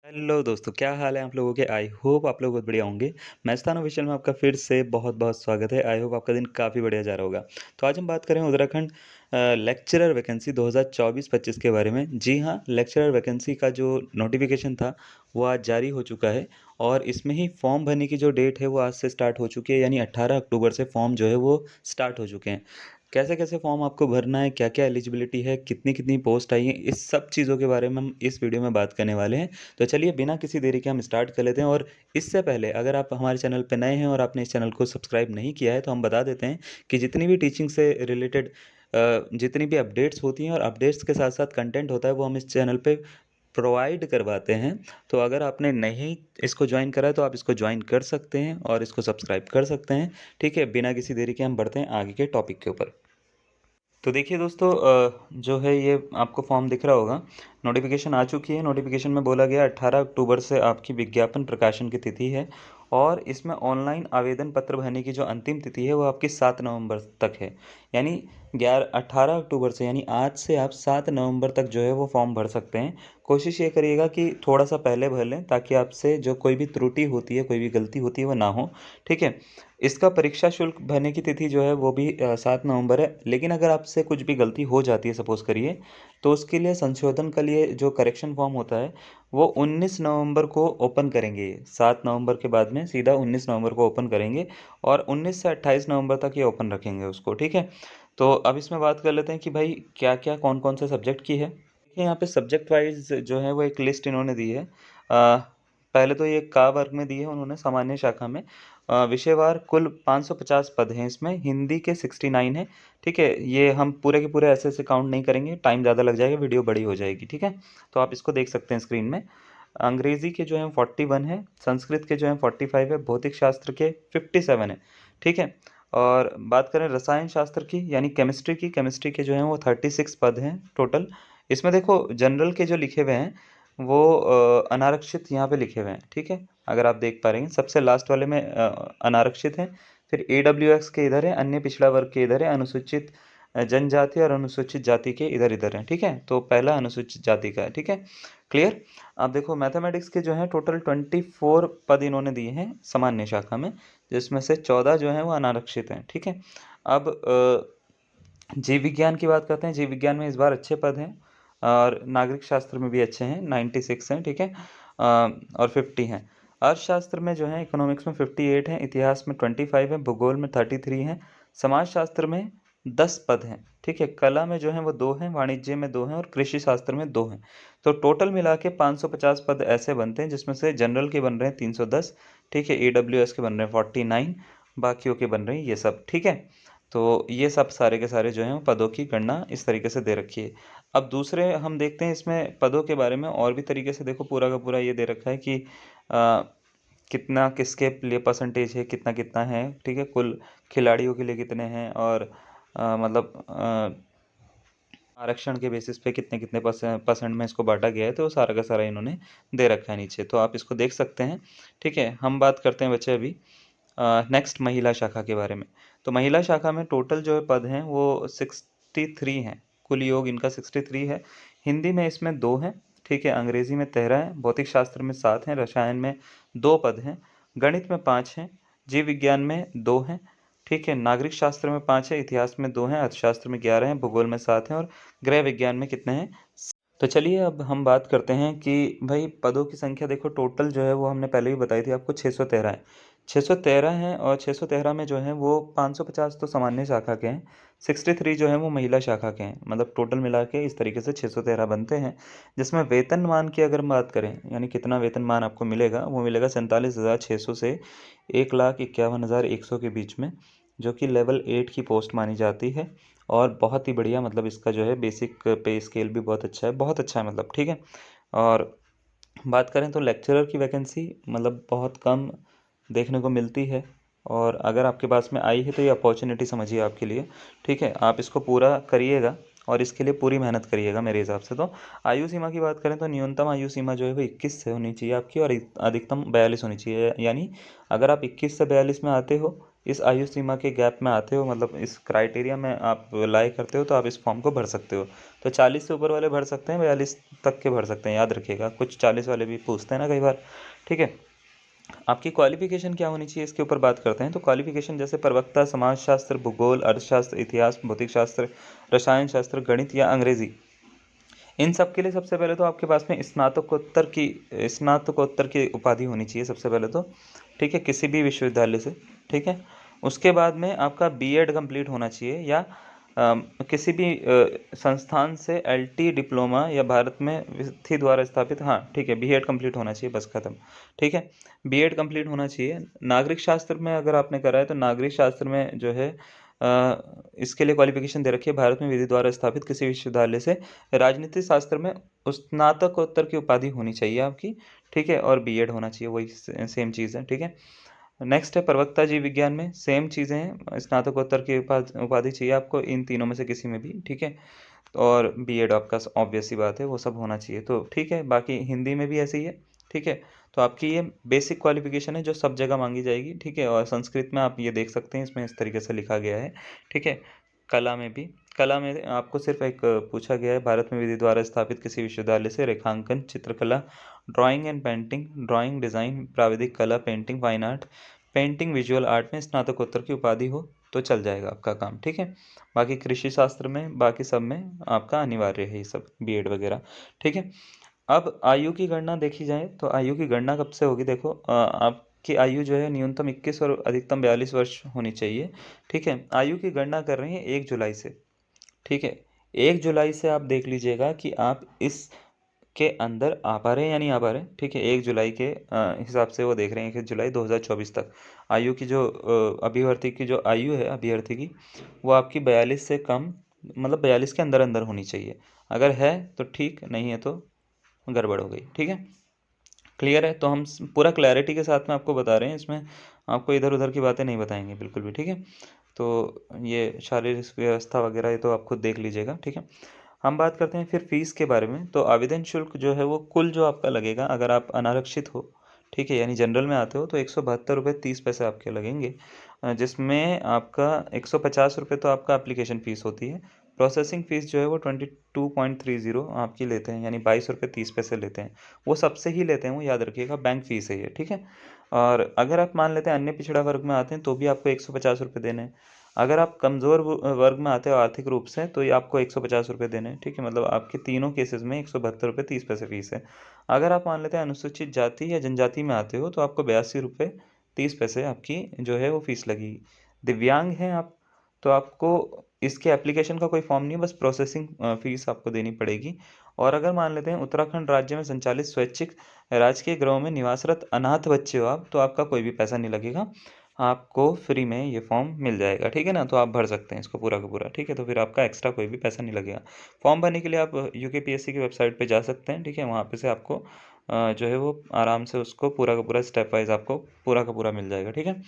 Hello दोस्तों, क्या हाल है आप लोगों के? आई होप आप लोग बहुत बढ़िया होंगे। मैस्तान ऑफिशियल में आपका फिर से बहुत-बहुत स्वागत है। आई होप आपका दिन काफ़ी बढ़िया जा रहा होगा। तो आज हम बात करें उत्तराखंड लेक्चरर वैकेंसी 2024-25 के बारे में। जी हाँ, लेक्चरर वैकेंसी का जो नोटिफ़िकेशन था, वो आज जारी हो चुका है और इसमें ही फॉर्म भरने की जो डेट है, वो आज से स्टार्ट हो चुकी है, यानी 18 अक्टूबर से फॉर्म जो है वो स्टार्ट हो चुके हैं। कैसे-कैसे फॉर्म आपको भरना है, क्या-क्या एलिजिबिलिटी है, कितनी-कितनी पोस्ट आई है, इस सब चीज़ों के बारे में हम इस वीडियो में बात करने वाले हैं। तो चलिए बिना किसी देरी के हम स्टार्ट कर लेते हैं और इससे पहले अगर आप हमारे चैनल पे नए हैं और आपने इस चैनल को सब्सक्राइब नहीं किया है तो हम बता देते हैं कि जितनी भी टीचिंग से रिलेटेड जितनी भी अपडेट्स होती हैं और अपडेट्स के साथ-साथ कंटेंट होता है वो हम इस चैनल पे प्रोवाइड करवाते हैं। तो अगर आपने नहीं इसको जॉइन करा है तो आप इसको जॉइन कर सकते हैं और इसको सब्सक्राइब कर सकते हैं। ठीक है? बिना किसी देरी के हम बढ़ते हैं आगे के टॉपिक के ऊपर। तो देखिए दोस्तों जो है ये आपको फॉर्म दिख रहा होगा, नोटिफ़िकेशन आ चुकी है। नोटिफ़िकेशन में बोला गया 18 अक्टूबर से आपकी विज्ञापन प्रकाशन की तिथि है और इसमें ऑनलाइन आवेदन पत्र भरने की जो अंतिम तिथि है वो आपकी 7 नवंबर तक है। यानी 18 अक्टूबर से यानी आज से आप 7 नवंबर तक जो है वो फॉर्म भर सकते हैं। कोशिश ये करिएगा कि थोड़ा-सा पहले भर लें ताकि आपसे जो कोई भी त्रुटि होती है, कोई भी गलती होती है वो ना हो। ठीक है? इसका परीक्षा शुल्क भरने की तिथि जो है वो भी 7 नवंबर है। लेकिन अगर आपसे कुछ भी गलती हो जाती है सपोज़ करिए, तो उसके लिए संशोधन के लिए जो करेक्शन फॉर्म होता है, वो 19 नवंबर को ओपन करेंगे ये। 7 नवंबर के बाद में सीधा 19 नवंबर को ओपन करेंगे और 19 से 28 नवंबर तक ये ओपन रखेंगे उसको, ठीक है? तो अब इसमें बात कर लेते हैं कि भाई क्या-क्या, कौन-कौन से सब्जेक्ट की है। देखिए यहाँ पे सब्जेक्ट वाइज़ जो है वो एक लिस्ट इन्होंने दी है। पहले तो ये क वर्ग में दी है उन्होंने सामान्य शाखा में। विषयवार कुल 550 पद हैं इसमें, हिंदी के 69 हैं, ठीक है? ये हम पूरे के पूरे ऐसे-ऐसे काउंट नहीं करेंगे, टाइम ज़्यादा लग जाएगा, वीडियो बड़ी हो जाएगी, ठीक है? तो आप इसको देख सकते हैं स्क्रीन में। अंग्रेज़ी के जो हैं 41 हैं, संस्कृत के जो हैं 45 है, भौतिक शास्त्र के 57 हैं, ठीक है? और बात करें रसायन शास्त्र की यानी केमिस्ट्री के जो हैं वो 36 पद हैं टोटल। इसमें देखो जनरल के जो लिखे हुए हैं वो अनारक्षित यहाँ पे लिखे हुए हैं, ठीक है? अगर आप देख पा रहे हैं, सबसे लास्ट वाले में अनारक्षित हैं, फिर ईडब्ल्यूएक्स के इधर है, अन्य पिछड़ा वर्ग के इधर है, अनुसूचित जनजाति और अनुसूचित जाति के इधर-इधर हैं, ठीक है? तो पहला अनुसूचित जाति का है, ठीक है? क्लियर? अब देखो मैथमेटिक्स के जो हैं टोटल 24 पद इन्होंने दिए हैं सामान्य शाखा में, जिसमें से 14 जो हैं वो अनारक्षित हैं, ठीक है? अब जीव विज्ञान की बात करते हैं, जीव विज्ञान में इस बार अच्छे पद हैं और नागरिक शास्त्र में भी अच्छे हैं, 96 हैं, ठीक है? और 50 हैं। अर्थशास्त्र में जो है इकोनॉमिक्स में 58 हैं, इतिहास में 25 हैं, भूगोल में 33 हैं, समाजशास्त्र में 10 पद हैं, ठीक है? कला में जो हैं वो 2 हैं, वाणिज्य में 2 हैं और कृषि शास्त्र में 2 हैं। तो टोटल मिला के 550 पद ऐसे बनते हैं जिसमें से जनरल के बन रहे हैं 310, ठीक है? ईडब्ल्यूएस के बन रहे हैं 49, बाकियों के बन रहे हैं ये सब, ठीक है? तो ये सब सारे के सारे जो हैं पदों की गणना इस तरीके से दे रखी है। अब दूसरे हम देखते हैं इसमें पदों के बारे में और भी तरीके से देखो पूरा का पूरा ये दे रखा है कि कितना किसके लिए परसेंटेज है, कितना-कितना है, ठीक है? कुल खिलाड़ियों के लिए कितने हैं और मतलब आरक्षण के बेसिस पे कितने-कितने परसेंट में इसको बाँटा गया है, तो सारा का सारा इन्होंने दे रखा है नीचे, तो आप इसको देख सकते हैं, ठीक है? हम बात करते हैं बच्चे अभी नेक्स्ट महिला शाखा के बारे में। तो महिला शाखा में टोटल जो पद हैं वो 63 हैं, कुल योग इनका 63 है। हिंदी में इसमें 2 हैं, ठीक है? अंग्रेज़ी में 13 हैं, भौतिक शास्त्र में 7 हैं, रसायन में 2 पद हैं, गणित में 5 हैं, जीव विज्ञान में 2 हैं, ठीक है? नागरिक शास्त्र में 5 है, इतिहास में 2 हैं, अर्थशास्त्र में 11 हैं, भूगोल में 7 हैं और गृह विज्ञान में कितने हैं? तो चलिए अब हम बात करते हैं कि भाई पदों की संख्या देखो टोटल जो है वो हमने पहले ही बताई थी आपको 613 है। 613 हैं और 613 में जो है वो 550 तो सामान्य शाखा के हैं, 63 जो है वो महिला शाखा के हैं। मतलब टोटल मिला के इस तरीके से 613 बनते हैं, जिसमें वेतनमान की अगर हम बात करें यानी कितना वेतनमान आपको मिलेगा, वो मिलेगा 47,600 से 1,51,100 के बीच में, जो कि लेवल 8 की पोस्ट मानी जाती है। और बहुत ही बढ़िया मतलब इसका जो है बेसिक पे स्केल भी बहुत अच्छा है, बहुत अच्छा है मतलब, ठीक है? और बात करें तो लेक्चरर की वैकेंसी मतलब बहुत कम देखने को मिलती है और अगर आपके पास में आई है तो ये अपॉर्चुनिटी समझिए आपके लिए, ठीक है? आप इसको पूरा करिएगा और इसके लिए पूरी मेहनत करिएगा मेरे हिसाब से तो। आयु सीमा की बात करें तो न्यूनतम आयु सीमा जो है वो 21 से होनी चाहिए आपकी और अधिकतम 42 होनी चाहिए। यानी अगर आप 21 से 42 में आते हो, इस आयु सीमा के गैप में आते हो, मतलब इस क्राइटेरिया में आप लाई करते हो, तो आप इस फॉर्म को भर सकते हो। तो 40 से ऊपर वाले भर सकते हैं, 42 तक के भर सकते हैं, याद रखिएगा। कुछ 40 वाले भी पूछते हैं ना कई बार, ठीक है। आपकी क्वालिफिकेशन क्या होनी चाहिए, इसके ऊपर बात करते हैं। तो क्वालिफिकेशन जैसे प्रवक्ता, समाजशास्त्र, भूगोल, अर्थशास्त्र, इतिहास, भौतिक शास्त्र, रसायन शास्त्र, गणित या अंग्रेजी, इन सब के लिए सबसे पहले तो आपके पास में स्नातकोत्तर की उपाधि होनी चाहिए सबसे पहले तो, ठीक है, किसी भी विश्वविद्यालय से, ठीक है। उसके बाद में आपका बीएड कंप्लीट होना चाहिए, या किसी भी संस्थान से एलटी डिप्लोमा, या भारत में विधि द्वारा स्थापित, हाँ ठीक है, बीएड कंप्लीट होना चाहिए, बस खत्म, ठीक है। बीएड कंप्लीट होना चाहिए। नागरिक शास्त्र में अगर आपने करा है तो नागरिक शास्त्र में जो है इसके लिए क्वालिफिकेशन दे रखी है, भारत में विधि द्वारा स्थापित किसी विश्वविद्यालय से। राजनीति शास्त्र में स्नातकोत्तर की उपाधि होनी चाहिए आपकी, ठीक है, और बीएड होना चाहिए, वही सेम चीज़ है, ठीक है। नेक्स्ट है प्रवक्ता जीव विज्ञान में सेम चीज़ें हैं, स्नातकोत्तर की उपाधि चाहिए आपको इन तीनों में से किसी में भी, ठीक है। और बीएड आपका ऑब्वियस सी बात है, वो सब होना चाहिए, तो ठीक है। बाकी हिंदी में भी ऐसे ही है, ठीक है। तो आपकी ये बेसिक क्वालिफिकेशन है जो सब जगह मांगी जाएगी, ठीक है। और संस्कृत में आप ये देख सकते हैं, इसमें इस तरीके से लिखा गया है, ठीक है। कला में भी, कला में आपको सिर्फ एक पूछा गया है, भारत में विधि द्वारा स्थापित किसी विश्वविद्यालय से रेखांकन, चित्रकला, drawing and painting, drawing, design, प्राविधिक कला, painting, fine art, painting, visual art में स्नातकोत्तर की उपाधि हो तो चल जाएगा आपका काम, ठीक है। बाकी कृषि शास्त्र में, बाकी सब में आपका अनिवार्य है ये सब बीएड वगैरह, ठीक है। अब आयु की गणना देखी जाए तो आयु की गणना कब से होगी, देखो आपकी आयु जो है न्यूनतम 21 और अधिकतम 42 वर्ष होनी चाहिए, ठीक है। आयु की गणना कर रहे हैं 1 जुलाई से, ठीक है। 1 जुलाई से आप देख लीजिएगा कि आप इस के अंदर आ पा रहे हैं या नहीं आ पा रहे हैं, ठीक है। 1 जुलाई के हिसाब से वो देख रहे हैं 1 जुलाई 2024 तक आयु की जो अभ्यर्थी की जो आयु है अभ्यर्थी की, वो आपकी 42 से कम, मतलब 42 के अंदर अंदर होनी चाहिए। अगर है तो ठीक, नहीं है तो गड़बड़ हो गई, ठीक है। क्लियर है, तो हम पूरा क्लैरिटी के साथ में आपको बता रहे हैं, इसमें आपको इधर उधर की बातें नहीं बताएंगे बिल्कुल भी, ठीक है। तो ये शारीरिक व्यवस्था वगैरह ये तो आप खुद देख लीजिएगा, ठीक है। हम बात करते हैं फिर फीस के बारे में। तो आवेदन शुल्क जो है वो कुल जो आपका लगेगा, अगर आप अनारक्षित हो, ठीक है, यानी जनरल में आते हो, तो 172 रुपये 30 पैसे आपके लगेंगे, जिसमें आपका 150 रुपये तो आपका एप्लीकेशन फ़ीस होती है। प्रोसेसिंग फ़ीस जो है वो 22.30 आपकी लेते हैं, यानी 22 रुपये 30 पैसे लेते हैं। वो सबसे ही लेते हैं, वो याद रखिएगा, बैंक फ़ीस है ये, ठीक है। और अगर आप मान लेते हैं अन्य पिछड़ा वर्ग में आते हैं तो भी आपको 150 रुपये देने हैं। अगर आप कमज़ोर वर्ग में आते हो आर्थिक रूप से, तो ये आपको 150 रुपये देने हैं, ठीक है। मतलब आपके तीनों केसेस में 172 रुपये 30 पैसे फ़ीस है। अगर आप मान लेते हैं अनुसूचित जाति या जनजाति में आते हो, तो आपको 82 रुपये 30 पैसे आपकी जो है वो फ़ीस लगेगी। दिव्यांग हैं आप, तो आपको इसके एप्लीकेशन का कोई फॉर्म नहीं है, बस प्रोसेसिंग फ़ीस आपको देनी पड़ेगी। और अगर मान लेते हैं उत्तराखंड राज्य में संचालित स्वैच्छिक राजकीय गृहों में निवासरत अनाथ बच्चे हो आप, तो आपका कोई भी पैसा नहीं लगेगा, आपको फ्री में ये फॉर्म मिल जाएगा, ठीक है ना। तो आप भर सकते हैं इसको पूरा का पूरा, ठीक है। तो फिर आपका एक्स्ट्रा कोई भी पैसा नहीं लगेगा। फॉर्म भरने के लिए आप यूकेपीएससी की वेबसाइट पे जा सकते हैं, ठीक है। वहाँ पे से आपको जो है वो आराम से उसको पूरा का पूरा स्टेप वाइज आपको पूरा का पूरा मिल जाएगा, ठीक है।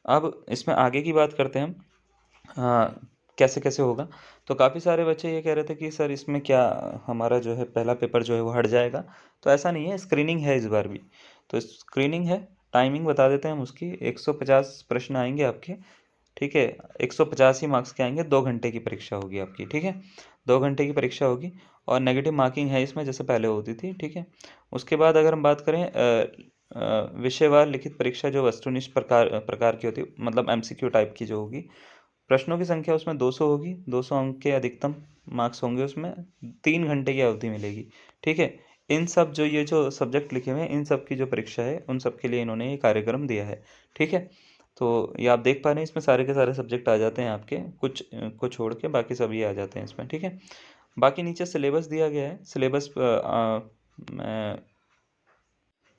अब इसमें आगे की बात करते हैं हम, कैसे कैसे होगा। तो काफ़ी सारे बच्चे ये कह रहे थे कि सर इसमें क्या हमारा जो है पहला पेपर जो है वो हट जाएगा, तो ऐसा नहीं है, स्क्रीनिंग है इस बार भी। तो स्क्रीनिंग है, टाइमिंग बता देते हैं हम उसकी। 150 प्रश्न आएंगे आपके, ठीक है। 150 ही मार्क्स के आएंगे, 2 घंटे की परीक्षा होगी आपकी, ठीक है। 2 घंटे की परीक्षा होगी, और नेगेटिव मार्किंग है इसमें, जैसे पहले होती थी, ठीक है। उसके बाद अगर हम बात करें विषयवार लिखित परीक्षा, जो वस्तुनिष्ठ प्रकार प्रकार की होती है, मतलब एमसीक्यू टाइप की जो होगी, प्रश्नों की संख्या उसमें 200 होगी, 200 अंक के अधिकतम मार्क्स होंगे उसमें, 3 घंटे की अवधि मिलेगी, ठीक है। इन सब जो ये जो सब्जेक्ट लिखे हुए हैं, इन सब की जो परीक्षा है, उन सब के लिए इन्होंने ये कार्यक्रम दिया है, ठीक है। तो ये आप देख पा रहे हैं, इसमें सारे के सारे सब्जेक्ट आ जाते हैं आपके, कुछ को छोड़ के बाकी सभी आ जाते हैं इसमें, ठीक है। बाकी नीचे सिलेबस दिया गया है, सिलेबस मैं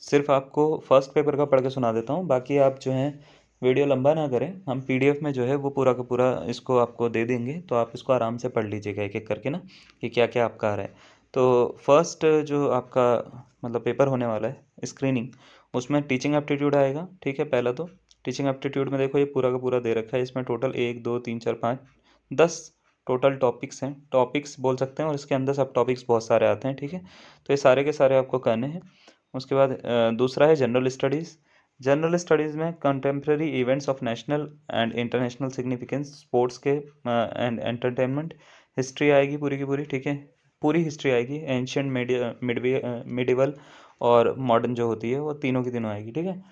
सिर्फ आपको फर्स्ट पेपर का पढ़ के सुना देता हूँ, बाकी आप जो है वीडियो लंबा ना करें, हम पीडीएफ में जो है वो पूरा का पूरा इसको आपको दे देंगे, तो आप इसको आराम से पढ़ लीजिएगा एक एक करके ना, कि क्या क्या आपका आ रहा है। तो फर्स्ट जो आपका मतलब पेपर होने वाला है स्क्रीनिंग, उसमें टीचिंग एप्टीट्यूड आएगा, ठीक है। पहला तो टीचिंग एप्टीट्यूड में देखो ये पूरा का पूरा दे रखा है, इसमें टोटल 1 2 3 4 5 10 टोटल टॉपिक्स हैं, टॉपिक्स बोल सकते हैं, और इसके अंदर सब टॉपिक्स बहुत सारे आते हैं, ठीक है। तो ये सारे के सारे आपको करने हैं। उसके बाद दूसरा है जनरल स्टडीज़, जनरल स्टडीज़ में contemporary events of national and international significance, sports के एंड एंटरटेनमेंट, हिस्ट्री आएगी पूरी की पूरी, ठीक है, पूरी हिस्ट्री आएगी, एंशियंट मिडिवल और मॉडर्न जो होती है वो तीनों की तीनों आएगी, ठीक है।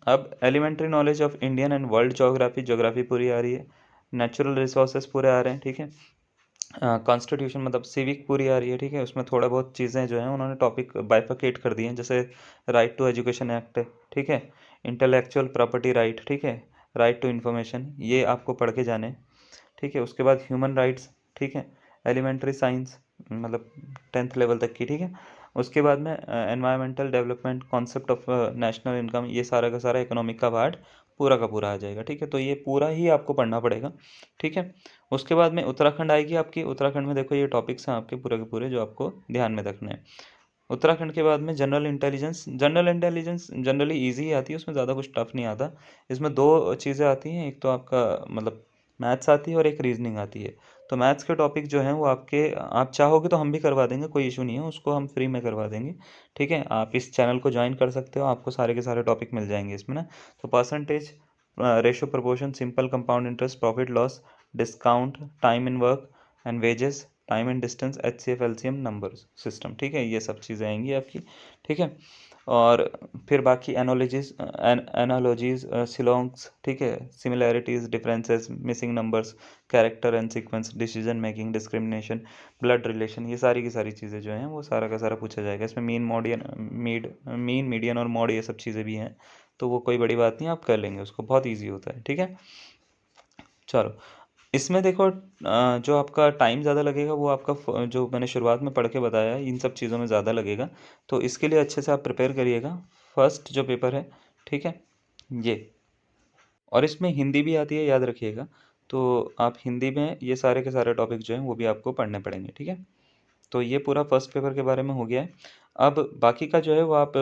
अब elementary knowledge of Indian and world geography, geography पूरी आ रही है, नेचुरल रिसोर्सेज पूरे आ रहे हैं, ठीक है। कॉन्स्टिट्यूशन मतलब सिविक पूरी आ रही है, ठीक है। उसमें थोड़ा बहुत चीज़ें जो हैं उन्होंने टॉपिक बाइफरकेट कर दिए हैं, जैसे राइट टू एजुकेशन एक्ट, ठीक है, इंटेलेक्चुअल प्रॉपर्टी राइट, ठीक है, राइट टू इन्फॉर्मेशन, ये आपको पढ़ के जाने, ठीक है। उसके बाद ह्यूमन राइट्स, ठीक है, एलिमेंट्री साइंस मतलब 10th लेवल तक की, ठीक है। उसके बाद में environmental development, concept of national income, ये सारा का सारा इकोनॉमिक का पार्ट पूरा का पूरा आ जाएगा, ठीक है। तो ये पूरा ही आपको पढ़ना पड़ेगा, ठीक है। उसके बाद में उत्तराखंड आएगी आपकी, उत्तराखंड में देखो ये टॉपिक्स हैं आपके पूरे के पूरे जो आपको ध्यान में रखने हैं। उत्तराखंड के बाद में general intelligence, general intelligence generally easy ही आती है, उसमें ज़्यादा कुछ टफ नहीं आता। इसमें दो चीज़ें आती हैं, एक तो आपका मतलब मैथ्स आती है और एक रीजनिंग आती है। तो मैथ्स के टॉपिक जो हैं वो आपके, आप चाहोगे तो हम भी करवा देंगे, कोई इशू नहीं है, उसको हम फ्री में करवा देंगे, ठीक है। आप इस चैनल को ज्वाइन कर सकते हो, आपको सारे के सारे टॉपिक मिल जाएंगे इसमें ना। तो percentage, ratio proportion, simple compound interest, profit loss, discount, time in work and wages, time and distance, HCF LCM number system, ठीक है, ये सब चीज़ें आएंगी आपकी, ठीक है। और फिर बाकी एनालॉजीज, सिलोंग्स, ठीक है, similarities, differences, missing numbers, character and sequence, decision making, discrimination, blood relation, ये सारी की सारी चीज़ें जो हैं वो सारा का सारा पूछा जाएगा। इसमें मीन मीडियन और मॉड, ये सब चीज़ें भी हैं, तो वो कोई बड़ी बात नहीं, आप कर लेंगे उसको, बहुत ईजी होता है, ठीक है। चलो, इसमें देखो जो आपका टाइम ज़्यादा लगेगा वो आपका जो मैंने शुरुआत में पढ़ के बताया है, इन सब चीज़ों में ज़्यादा लगेगा, तो इसके लिए अच्छे से आप प्रिपेयर करिएगा। फर्स्ट जो पेपर है, ठीक है, ये, और इसमें हिंदी भी आती है, याद रखिएगा। तो आप हिंदी में ये सारे के सारे टॉपिक जो हैं वो भी आपको पढ़ने पड़ेंगे, ठीक है। तो ये पूरा फर्स्ट पेपर के बारे में हो गया है। अब बाकी का जो है वो आप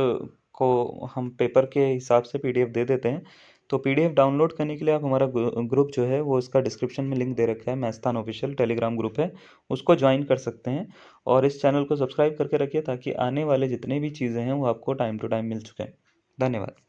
को हम पेपर के हिसाब से PDF दे देते हैं। तो PDF डाउनलोड करने के लिए आप हमारा ग्रुप जो है वो इसका डिस्क्रिप्शन में लिंक दे रखा है, मैथस्थान ऑफिशियल टेलीग्राम ग्रुप है, उसको ज्वाइन कर सकते हैं। और इस चैनल को सब्सक्राइब करके रखिए ताकि आने वाले जितने भी चीज़ें हैं वो आपको टाइम टू टाइम मिल सकें। धन्यवाद।